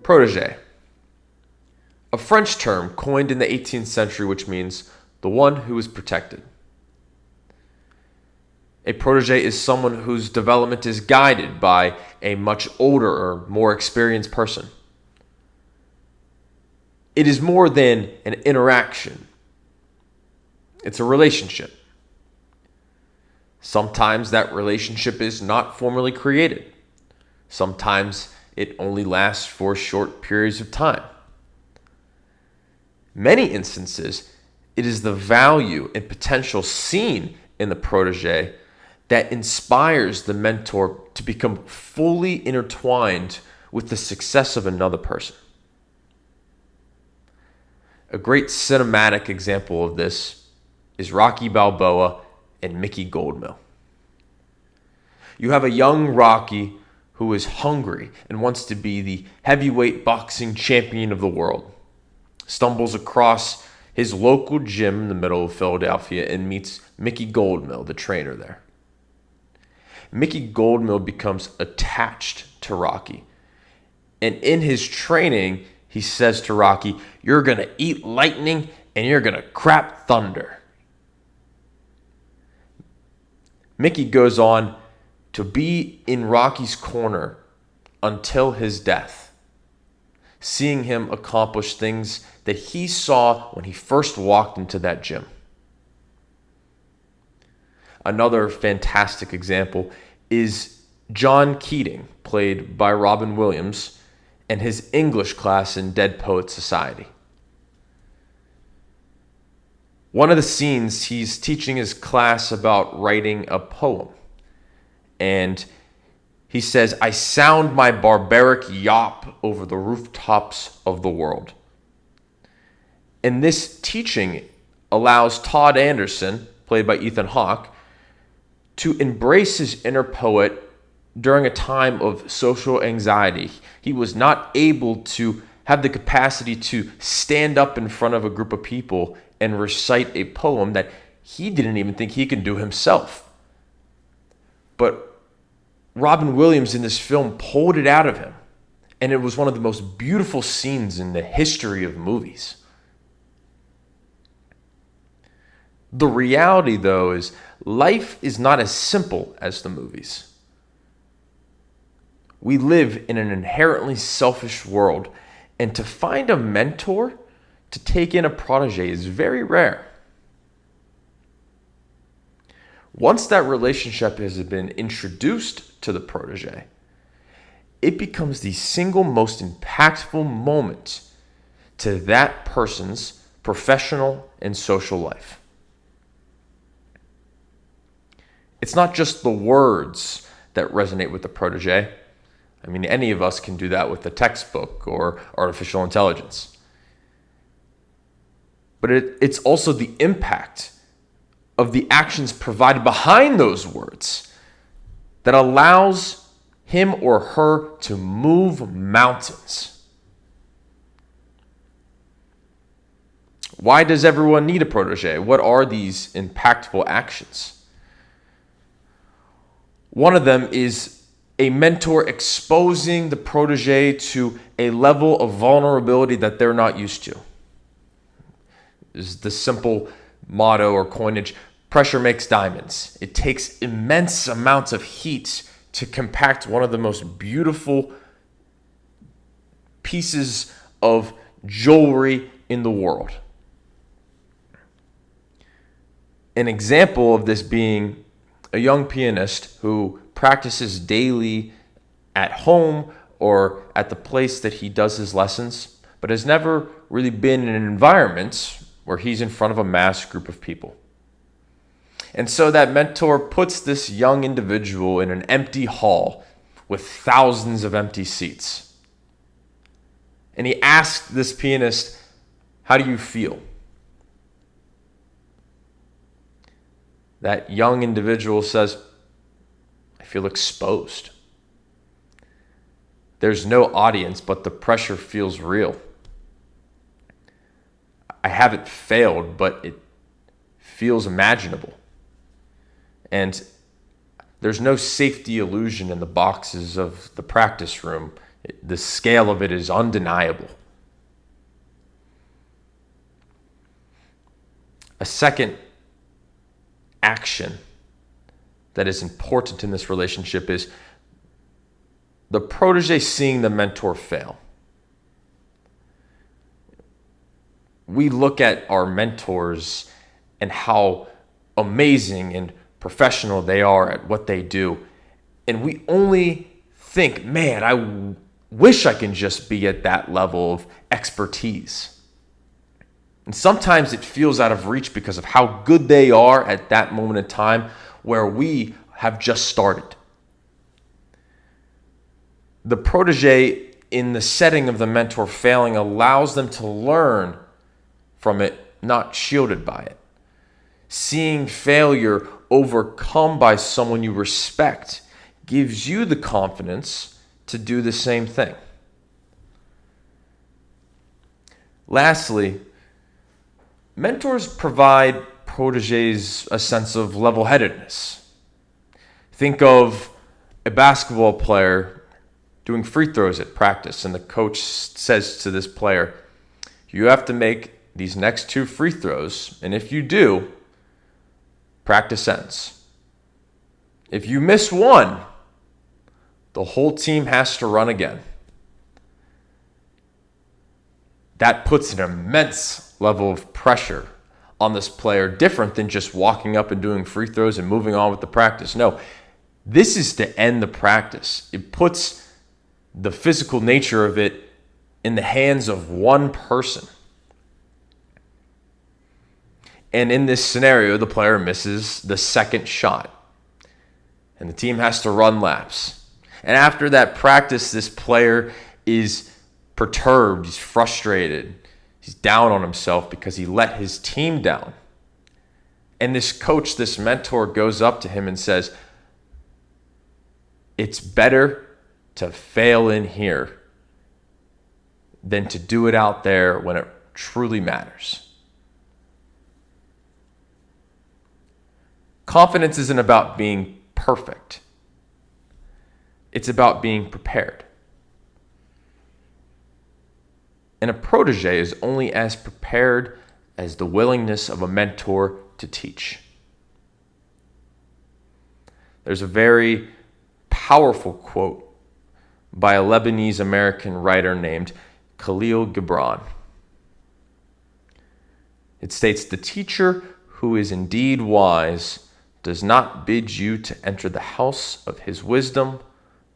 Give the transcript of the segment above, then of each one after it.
Protege, a French term coined in the 18th century which means the one who is protected. A protege is someone whose development is guided by a much older or more experienced person. It is more than an interaction. It's a relationship. Sometimes that relationship is not formally created. Sometimes it only lasts for short periods of time. Many instances, it is the value and potential seen in the protege that inspires the mentor to become fully intertwined with the success of another person. A great cinematic example of this is Rocky Balboa and Mickey Goldmill. You have a young Rocky who is hungry and wants to be the heavyweight boxing champion of the world, stumbles across his local gym in the middle of Philadelphia and meets Mickey Goldmill, the trainer there. Mickey Goldmill becomes attached to Rocky. And in his training, he says to Rocky, "You're going to eat lightning and you're going to crap thunder." Mickey goes on to be in Rocky's corner until his death, seeing him accomplish things that he saw when he first walked into that gym. Another fantastic example is John Keating, played by Robin Williams, and his English class in Dead Poets Society. One of the scenes, he's teaching his class about writing a poem. And he says, "I sound my barbaric yawp over the rooftops of the world." And this teaching allows Todd Anderson, played by Ethan Hawke, to embrace his inner poet during a time of social anxiety. He was not able to have the capacity to stand up in front of a group of people and recite a poem that he didn't even think he could do himself. But Robin Williams in this film pulled it out of him, and it was one of the most beautiful scenes in the history of movies. The reality, though, is life is not as simple as the movies. We live in an inherently selfish world, and to find a mentor to take in a protege is very rare. Once that relationship has been introduced to the protege, it becomes the single most impactful moment to that person's professional and social life. It's not just the words that resonate with the protege. I mean, any of us can do that with a textbook or artificial intelligence. But it's also the impact of the actions provided behind those words that allows him or her to move mountains. Why does everyone need a protege? What are these impactful actions? One of them is a mentor exposing the protege to a level of vulnerability that they're not used to. Is the simple motto or coinage, pressure makes diamonds. It takes immense amounts of heat to compact one of the most beautiful pieces of jewelry in the world. An example of this being a young pianist who practices daily at home or at the place that he does his lessons, but has never really been in an environment where he's in front of a mass group of people. And so that mentor puts this young individual in an empty hall with thousands of empty seats. And he asked this pianist, "How do you feel?" That young individual says, "I feel exposed. There's no audience, but the pressure feels real. I haven't failed, but it feels imaginable. And there's no safety illusion in the boxes of the practice room. The scale of it is undeniable. A second action that is important in this relationship is the protege seeing the mentor fail. We look at our mentors and how amazing and professional they are at what they do, and we only think, man, I wish I can just be at that level of expertise. And sometimes it feels out of reach because of how good they are at that moment in time where we have just started. The protege, in the setting of the mentor failing, allows them to learn from it, not shielded by it. Seeing failure overcome by someone you respect gives you the confidence to do the same thing. Lastly, mentors provide proteges a sense of level-headedness. Think of a basketball player doing free throws at practice, and the coach says to this player, you have to make these next 2 free throws, and if you do, practice ends. If you miss one, the whole team has to run again. That puts an immense level of pressure on this player, different than just walking up and doing free throws and moving on with the practice. No, this is to end the practice. It puts the physical nature of it in the hands of one person. And in this scenario, the player misses the second shot, and the team has to run laps. And after that practice, this player is perturbed, he's frustrated, he's down on himself because he let his team down. And this coach, this mentor, goes up to him and says, it's better to fail in here than to do it out there when it truly matters. Confidence isn't about being perfect. It's about being prepared. And a protege is only as prepared as the willingness of a mentor to teach. There's a very powerful quote by a Lebanese American writer named Khalil Gibran. It states, the teacher who is indeed wise does not bid you to enter the house of his wisdom,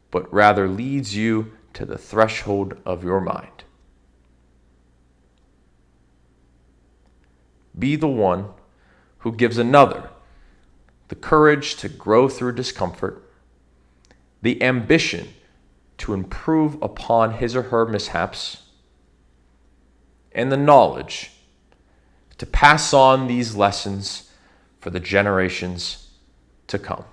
but rather leads you to the threshold of your mind. Be the one who gives another the courage to grow through discomfort, the ambition to improve upon his or her mishaps, and the knowledge to pass on these lessons for the generations to come.